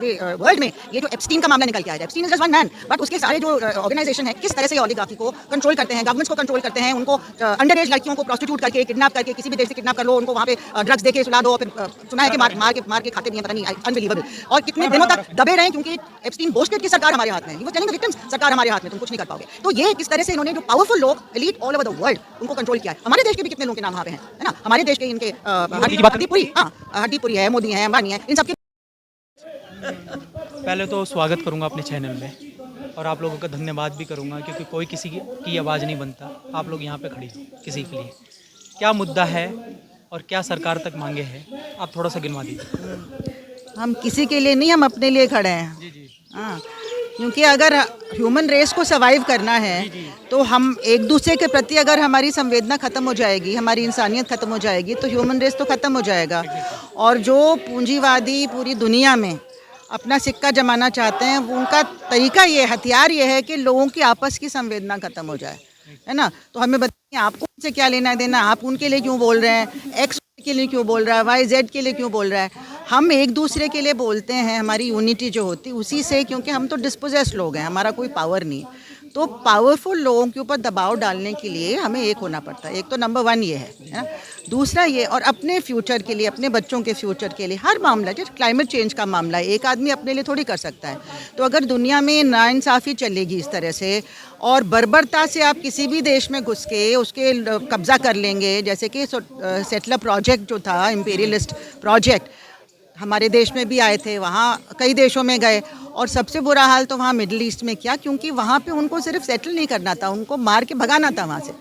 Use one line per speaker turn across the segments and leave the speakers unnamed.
World में ये जो एप्स्टीन का मामला निकल के आया है, Epstein is just one man, but उसके सारे जो ऑर्गेनाइजेशन है किस तरह से ओलिगार्की को कंट्रोल करते हैं, गवर्नमेंट्स को कंट्रोल करते हैं, उनको अंडर एज लड़कियों को प्रोस्टिट्यूट करके, किडनैप करके, किसी भी देश से किडनैप कर लो, उनको वहाँ पे ड्रग्स देके सुला दो, फिर सुना है कि मार के खाते भी हैं, पता नहीं, अनबिलीवेबल। और कितने दिनों तक दबे रहे क्योंकि एप्स्टीन बोस्टेड की सरकार हमारे हाथ में है, he was telling the victims सरकार हमारे हाथ में, तुम कुछ नहीं कर पाओगे। तो ये किस तरह से इन्होंने जो पावरफुल लोग elite all over the world उनको कंट्रोल किया है। हमारे देश के भी कितने लोगों के नाम वहाँ पे हैं, है ना, हमारे देश के इनके हड्डीपुरी है, मोदी है, अंबानी है, इन सबके।
पहले तो स्वागत करूंगा अपने चैनल में और आप लोगों का धन्यवाद भी करूंगा क्योंकि कोई किसी की आवाज़ नहीं बनता, आप लोग यहाँ पे खड़ी हो किसी के लिए। क्या मुद्दा है और क्या सरकार तक मांगे हैं, आप थोड़ा सा गिनवा दीजिए।
हम किसी के लिए नहीं, हम अपने लिए खड़े हैं।
जी जी।
हाँ, क्योंकि अगर ह्यूमन रेस को सर्वाइव करना है तो हम एक दूसरे के प्रति अगर हमारी संवेदना ख़त्म हो जाएगी, हमारी इंसानियत ख़त्म हो जाएगी, तो ह्यूमन रेस तो ख़त्म हो जाएगा। और जो पूंजीवादी पूरी दुनिया में अपना सिक्का जमाना चाहते हैं, वो उनका तरीका ये, हथियार ये है कि लोगों की आपस की संवेदना ख़त्म हो जाए, है ना। तो हमें बताइए, आपको उनसे क्या लेना देना, आप उनके लिए क्यों बोल रहे हैं, एक्स के लिए क्यों बोल रहा है, वाई जेड के लिए क्यों बोल रहा है। हम एक दूसरे के लिए बोलते हैं, हमारी यूनिटी जो होती है उसी से, क्योंकि हम तो डिस्पोजेस्ड लोग हैं, हमारा कोई पावर नहीं। तो पावरफुल लोगों के ऊपर दबाव डालने के लिए हमें एक होना पड़ता है। एक तो नंबर वन ये है ना। दूसरा ये, और अपने फ्यूचर के लिए, अपने बच्चों के फ्यूचर के लिए हर मामला, जैसे क्लाइमेट चेंज का मामला है, एक आदमी अपने लिए थोड़ी कर सकता है। तो अगर दुनिया में नाइंसाफ़ी चलेगी इस तरह से और बर्बरता से आप किसी भी देश में घुस के उसके कब्ज़ा कर लेंगे, जैसे कि सेटलर प्रोजेक्ट जो था, इम्पीरियलिस्ट प्रोजेक्ट, हमारे देश में भी आए थे, वहाँ कई देशों में गए, और सबसे बुरा हाल तो वहाँ मिडिल ईस्ट में किया, क्योंकि वहाँ पे उनको सिर्फ सेटल नहीं करना था, उनको मार के भगाना था वहाँ से,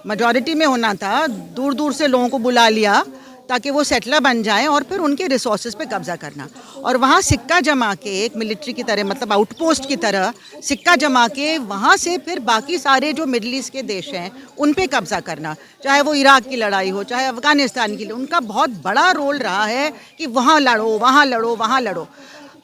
मेजॉरिटी में होना था, दूर दूर से लोगों को बुला लिया ताकि वो सेटलर बन जाएं और फिर उनके रिसोर्सेज पे कब्जा करना, और वहाँ सिक्का जमा के एक मिलिट्री की तरह, मतलब आउटपोस्ट की तरह सिक्का जमा के वहाँ से फिर बाकी सारे जो मिडिल ईस्ट के देश हैं उन पे कब्जा करना, चाहे वो इराक की लड़ाई हो, चाहे अफ़गानिस्तान की, उनका बहुत बड़ा रोल रहा है कि वहाँ लड़ो, वहाँ लड़ो, वहाँ लड़ो।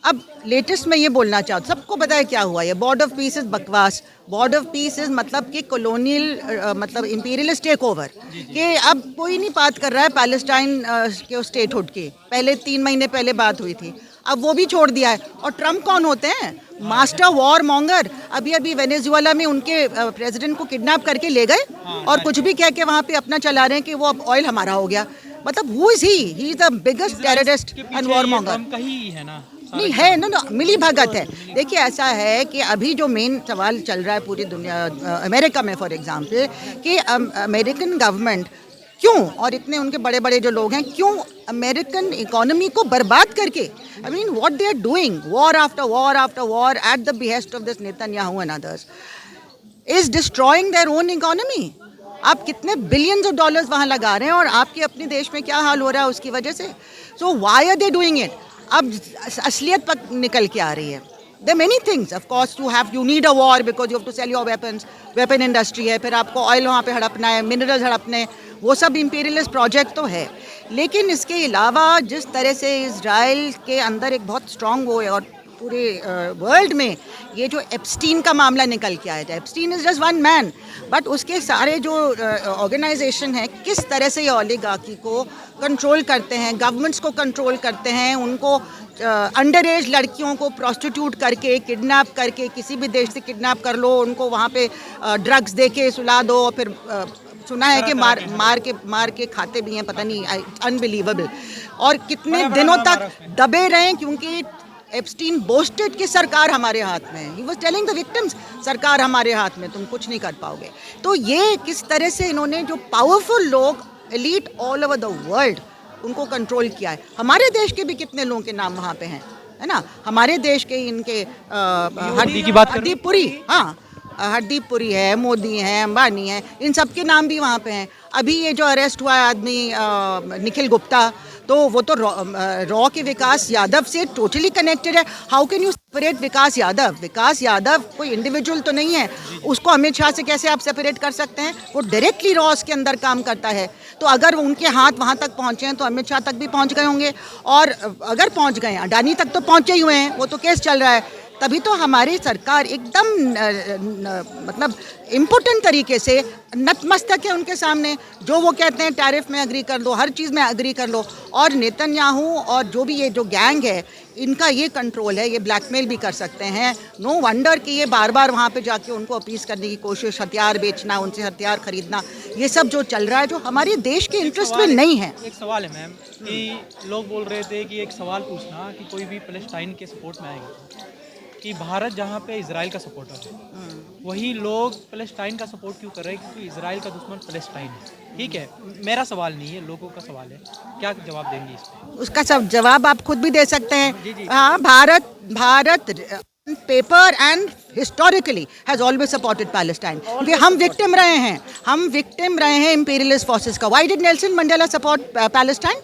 अब लेटेस्ट में ये बोलना चाहूँ, सबको पता है क्या हुआ, ये बॉर्डर ऑफ पीस इज़ बकवास। बॉर्डर ऑफ पीस इज़ मतलब कि कॉलोनियल, मतलब इंपीरियलिस्ट टेक ओवर, कि अब कोई नहीं बात कर रहा है पैलेस्टाइन के स्टेटहुड की। पहले 3 महीने पहले बात हुई थी, अब वो भी छोड़ दिया है। और ट्रम्प कौन होते हैं? Master war monger. अभी वेनेजुएला में उनके प्रेसिडेंट को किडनैप करके ले गए और कुछ भी कह के वहाँ पे अपना चला रहे हैं कि वो अब ऑयल हमारा हो गया। मतलब who is he is the biggest terrorist and war monger.
कहीं है ना,
नहीं है ना, मिली भगत है। देखिए, ऐसा है कि अभी जो मेन सवाल चल रहा है पूरी दुनिया, अमेरिका में फॉर एग्जांपल, कि अमेरिकन गवर्नमेंट क्यों, और इतने उनके बड़े बड़े जो लोग हैं, क्यों अमेरिकन इकोनॉमी को बर्बाद करके, I mean what they are doing, war after war after war at the behest of this Netanyahu and others, is destroying their own economy. आप कितने बिलियंस ऑफ डॉलर्स वहाँ लगा रहे हैं और आपके अपने देश में क्या हाल हो रहा है उसकी वजह से। So why are they doing it? अब असलियत पर निकल के आ रही है। There are many things, of course, you need a war because you have to sell your weapons, weapon industry है, फिर आपको ऑयल वहाँ पे हड़पना है, मिनरल्स हड़पने, वो सब इंपीरियलिस्ट प्रोजेक्ट तो है। लेकिन इसके अलावा जिस तरह से इजराइल के अंदर एक बहुत स्ट्रॉन्ग वो है, और पूरे वर्ल्ड में ये जो एप्स्टीन का मामला निकल के आया था, Epstein is just one man, but उसके सारे जो ऑर्गेनाइजेशन हैं किस तरह से ये ओलिगार्की को कंट्रोल करते हैं, गवर्नमेंट्स को कंट्रोल करते हैं, उनको अंडर एज लड़कियों को प्रोस्टिट्यूट करके, किडनैप करके, किसी भी देश से किडनैप कर लो, उनको वहाँ पे ड्रग्स दे के सुला दो, और फिर सुना है कि मार के खाते भी हैं, पता नहीं, अनबिलीवेबल। और कितने दिनों तक दबे रहें, क्योंकि एप्स्टीन बोस्टेड की सरकार हमारे हाथ में है, he was telling the victims सरकार हमारे हाथ में, तुम कुछ नहीं कर पाओगे। तो ये किस तरह से इन्होंने जो पावरफुल लोग elite all over the world उनको कंट्रोल किया है। हमारे देश के भी कितने लोगों के नाम वहाँ पे हैं, है ना। हमारे देश के इनके हड्डीपुरी, हाँ, हड्डीपुरी है, मोदी है, अंबानी है, इन सब के नाम भी वहाँ पे हैं। अभी ये जो अरेस्ट हुआ है आदमी निखिल गुप्ता, तो वो तो रॉ के विकास यादव से टोटली कनेक्टेड है। हाउ कैन यू सेपरेट विकास यादव? विकास यादव कोई इंडिविजुअल तो नहीं है, उसको अमित शाह से कैसे आप सेपरेट कर सकते हैं? वो डायरेक्टली रॉस के अंदर काम करता है। तो अगर उनके हाथ वहाँ तक पहुँचे हैं तो अमित शाह तक भी पहुँच गए होंगे, और अगर पहुँच गए, अडानी तक तो पहुँचे ही हुए हैं, वो तो केस चल रहा है। तभी तो हमारी सरकार एकदम मतलब इम्पोर्टेंट तरीके से नतमस्तक है उनके सामने। जो वो कहते हैं टैरिफ में अग्री कर लो, हर चीज़ में अग्री कर लो। और नेतन्याहू और जो भी ये जो गैंग है, इनका ये कंट्रोल है, ये ब्लैकमेल भी कर सकते हैं। नो वंडर कि ये बार बार वहाँ पे जाके उनको अपीस करने की कोशिश, हथियार बेचना, उनसे हथियार खरीदना, ये सब जो चल रहा है जो हमारे देश के इंटरेस्ट में नहीं है।
एक सवाल है मैम कि लोग बोल रहे थे कि एक सवाल पूछना कि कोई भी पैलेस्टाइन के सपोर्ट में आएगा कि भारत जहाँ पे इजराइल का सपोर्टर है, वही लोग पैलेस्टाइन का सपोर्ट क्यों कर रहे हैं? क्योंकि इजराइल का दुश्मन पैलेस्टाइन है। ठीक है, मेरा सवाल नहीं है, लोगों का सवाल है। क्या जवाब देंगे इस पे?
उसका सब जवाब आप खुद भी दे सकते हैं।
जी, जी।
हाँ, Bharat paper and historically has always supported Palestine. हम विक्टिम रहे हैं इंपीरियलिस्ट फोर्सेस का। Why did Nelson Mandela support Palestine?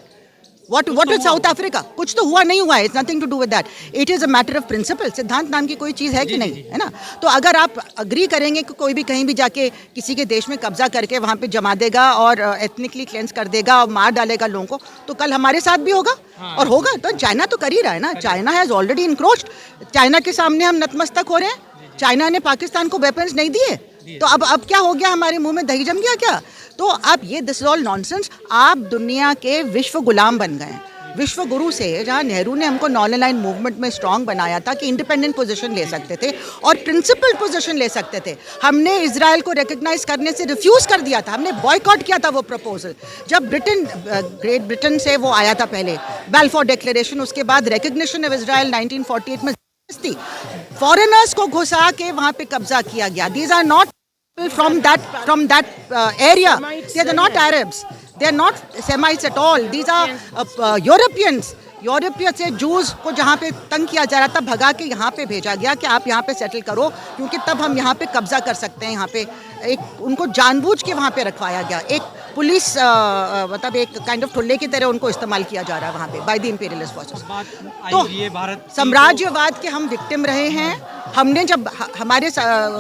What is South Africa? कुछ तो हुआ नहीं हुआ है। It's nothing to do with that. It is a matter of principle. सिद्धांत नाम की कोई चीज़ है कि नहीं, है ना? तो अगर आप अग्री करेंगे कि कोई भी कहीं भी जाके किसी के देश में कब्जा करके वहाँ पे जमा देगा और एथनिकली क्लेंस कर देगा और मार डालेगा लोगों को, तो कल हमारे साथ भी होगा। और होगा तो चाइना तो कर ही रहा है ना। China has already encroached. China के सामने हम नतमस्तक हो रहे हैं। चाइना ने पाकिस्तान को वेपन्स नहीं दिए, तो अब क्या हो गया? हमारे मुंह में दही जम गया क्या? तो आप ये दिस इज ऑल नॉनसेंस। आप दुनिया के विश्व गुलाम बन गए हैं। विश्व गुरु से, जहाँ नेहरू ने हमको नॉन अलाइन मूवमेंट में स्ट्रांग बनाया था कि इंडिपेंडेंट पोजीशन ले सकते थे और प्रिंसिपल पोजीशन ले सकते थे। हमने इजराइल को रिकग्नाइज करने से रिफ्यूज़ कर दिया था। हमने बॉयकॉट किया था वो प्रपोजल। जब ग्रेट ब्रिटेन से वो आया था पहले बैल्फोर डिक्लेरेशन, उसके बाद रिकग्निशन ऑफ इजराइल 1948 में थी। फॉरेनर्स को घुसा के वहाँ पे कब्जा किया गया। These are not from that area. They are not Arabs. They are not Semites at all. These are Europeans. Europaea से जूस को जहाँ पे तंग किया जा रहा था, भगा के यहाँ पे भेजा गया कि आप यहाँ पे सेटल करो, क्योंकि तब हम यहाँ पे कब्जा कर सकते हैं। यहाँ पे एक उनको जानबूझ के वहाँ पे रखवाया गया। एक पुलिस मतलब एक काइंड ऑफ ठुल्ले की तरह उनको इस्तेमाल किया जा रहा है वहाँ पे बाय द इंपीरियलिस्ट फोर्सेस। तो
ये भारत
साम्राज्यवाद के हम विक्टिम रहे हैं। हमने जब हमारे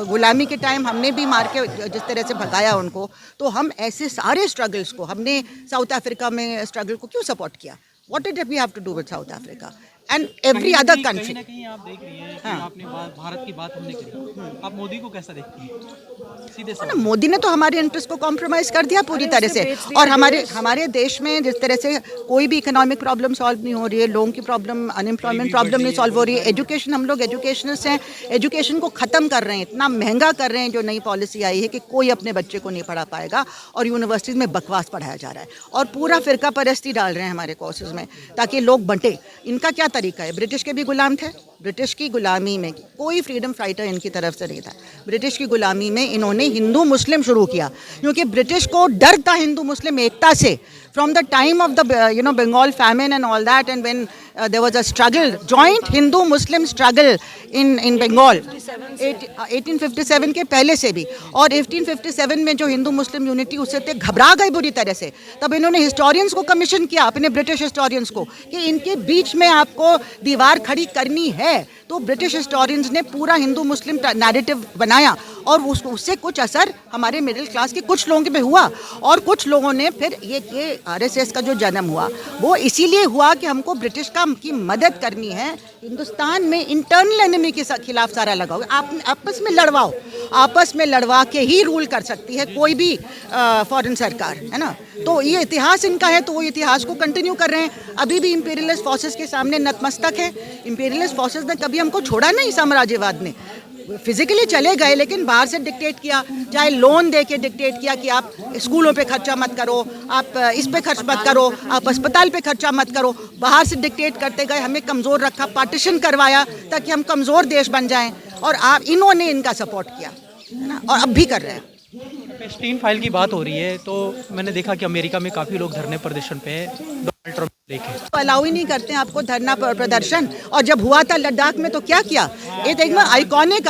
गुलामी के टाइम हमने भी मार के जिस तरह से भगाया उनको, तो हम ऐसे सारे स्ट्रगल्स को, हमने साउथ अफ्रीका में स्ट्रगल को क्यों सपोर्ट किया? What did we have to do with South Africa and every other country?
कहीं ना कहीं आप देख रही हैं कि आपने भारत की बात हमने करी, आप मोदी को कैसा देखती हैं? सीधे
ना, मोदी ने तो हमारे इंटरेस्ट को कॉम्प्रोमाइज कर दिया पूरी तरह से। और हमारे देश में जिस तरह से कोई भी इकोनॉमिक प्रॉब्लम सॉल्व नहीं हो रही है, लोगों की प्रॉब्लम, अनएम्प्लॉयमेंट प्रॉब्लम नहीं सॉल्व हो रही है, एजुकेशन, हम लोग एजुकेशनिस्ट हैं, एजुकेशन को ख़त्म कर रहे हैं, इतना महंगा कर रहे हैं। जो नई पॉलिसी आई है कि कोई अपने बच्चे को नहीं पढ़ा पाएगा और यूनिवर्सिटीज़ में बकवास पढ़ाया जा रहा है और पूरा फ़िरका परस्ती डाल रहे हैं हमारे कोर्सेज़ में ताकि लोग बंटे। इनका क्या तरीका है? ब्रिटिश के भी गुलाम थे। ब्रिटिश की गुलामी में कोई फ्रीडम फाइटर इनकी तरफ से नहीं था। ब्रिटिश की गुलामी में इन्होंने हिंदू मुस्लिम शुरू किया, क्योंकि ब्रिटिश को डर था हिंदू मुस्लिम एकता से। From the time of the Bengal famine and all that, and when there was a struggle, joint Hindu-Muslim struggle in Bengal, 1857 के पहले से भी, और 1857 में जो हिंदू मुस्लिम यूनिटी उससे थे घबरा गए बुरी तरह से। तब इन्होंने हिस्टोरियंस को कमीशन किया, अपने ब्रिटिश हिस्टोरियंस को, कि इनके बीच में आपको दीवार खड़ी करनी है। तो ब्रिटिश हिस्टोरियंस ने पूरा हिंदू मुस्लिम नैरेटिव बनाया और उससे कुछ असर हमारे मिडिल क्लास के कुछ लोगों पे हुआ। और कुछ लोगों ने फिर ये आरएसएस का जो जन्म हुआ वो इसीलिए हुआ कि हमको ब्रिटिश की मदद करनी है। हिंदुस्तान में इंटरनल एनिमी के खिलाफ सारा लगाओ, आप आपस में लड़वाओ, आपस में लड़वा के ही रूल कर सकती है कोई भी फॉरेन सरकार, है ना। तो ये इतिहास इनका है, तो वो इतिहास को कंटिन्यू कर रहे हैं। अभी भी इंपीरियलिस्ट फोर्सेस के सामने नतमस्तक है। इंपीरियलिस्ट फोर्सेस ने कभी हमको छोड़ा नहीं, साम्राज्यवाद ने फिजिकली चले गए, लेकिन बाहर से डिक्टेट किया, चाहे लोन दे के डिक्टेट किया कि आप स्कूलों पे खर्चा मत करो, आप इस पे खर्च मत करो, आप अस्पताल पे खर्चा मत करो। बाहर से डिक्टेट करते गए, हमें कमज़ोर रखा, पार्टीशन करवाया ताकि हम कमज़ोर देश बन जाएं, और इन्होंने इनका सपोर्ट किया, है ना, और अब भी कर रहे हैं।
एप्स्टीन फाइल की बात हो रही है, तो मैंने देखा कि अमेरिका में काफ़ी लोग धरने प्रदर्शन पे हैं डोनाल्ड ट्रंप लेके।
तो अलाउ ही नहीं करते हैं आपको धरना प्रदर्शन। और जब हुआ था लद्दाख में तो क्या किया? ये देखना, आइकॉनिक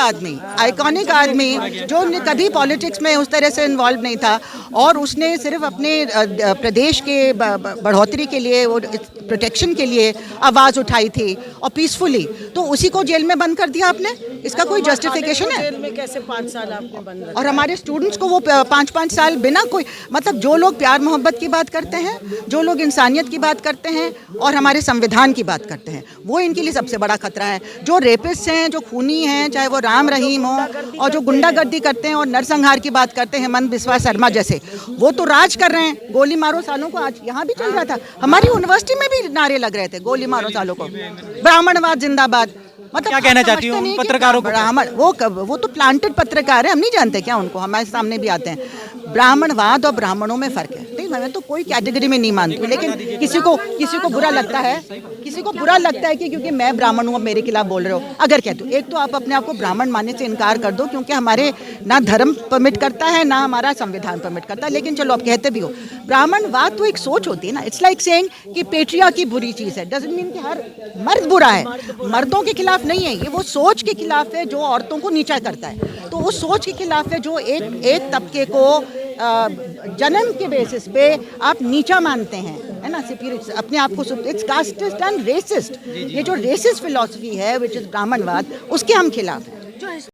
आदमी जो कभी पॉलिटिक्स में उस तरह से इन्वॉल्व नहीं था, और उसने सिर्फ अपने प्रदेश के बढ़ोतरी के लिए, वो प्रोटेक्शन के लिए आवाज़ उठाई थी और पीसफुली, तो उसी को जेल में बंद कर दिया आपने। इसका कोई जस्टिफिकेशन है?
जेल में कैसे 5 साल आपने बंद रखा?
और हमारे स्टूडेंट्स को वो 5-5 साल बिना कोई, मतलब जो लोग प्यार मोहब्बत की बात करते हैं, जो लोग इंसानियत की बात करते करते हैं और हमारे संविधान की बात करते हैं। वो इनके लिए सबसे बड़ा खतरा है। जो रेपिस्ट हैं, जो खूनी हैं, चाहे वो राम रहीम हो, और जो गुंडागर्दी करते हैं और नरसंहार की बात करते हैं हेमंत बिस्वा शर्मा जैसे, वो तो राज कर रहे हैं। गोली मारो सालों को, आज यहाँ भी चल रहा था, हमारी यूनिवर्सिटी में भी नारे लग रहे थे, गोली मारो सालों को, ब्राह्मणवाद जिंदाबाद। मतलब
क्या कहना चाहती हूँ
समझते नहीं कि
पत्रकारों को?
ब्राह्मण वो तो प्लांटेड पत्रकार है, हम नहीं जानते क्या उनको, हमारे सामने भी आते हैं। ब्राह्मणवाद और ब्राह्मणों में फर्क है। नहीं, मैं तो कोई कैटेगरी में नहीं मानती, लेकिन किसी को बुरा लगता है, किसी को बुरा लगता है कि क्योंकि मैं ब्राह्मण हूँ, अब मेरे खिलाफ बोल रहे हो। अगर कहते हो, एक तो आप अपने आप को ब्राह्मण मानने से इनकार कर दो, क्योंकि हमारे ना धर्म परमिट करता है, ना हमारा संविधान परमिट करता है, लेकिन चलो आप कहते भी हो। ब्राह्मणवाद तो एक सोच होती है ना, इट्स लाइक सेइंग कि पेट्रियार्की बुरी चीज़ है, डजंट मीन कि हर मर्द बुरा है। मर्दों के खिलाफ नहीं है ये, वो सोच के खिलाफ है जो औरतों को नीचा करता है। तो उस सोच के खिलाफ है जो एक तबके को जन्म के बेसिस पे आप नीचा मानते हैं, है ना, अपने आप को। It's casteist and racist. ये जो रेसिस्ट फिलॉसफी है विच इज ब्राह्मणवाद, उसके हम खिलाफ हैं।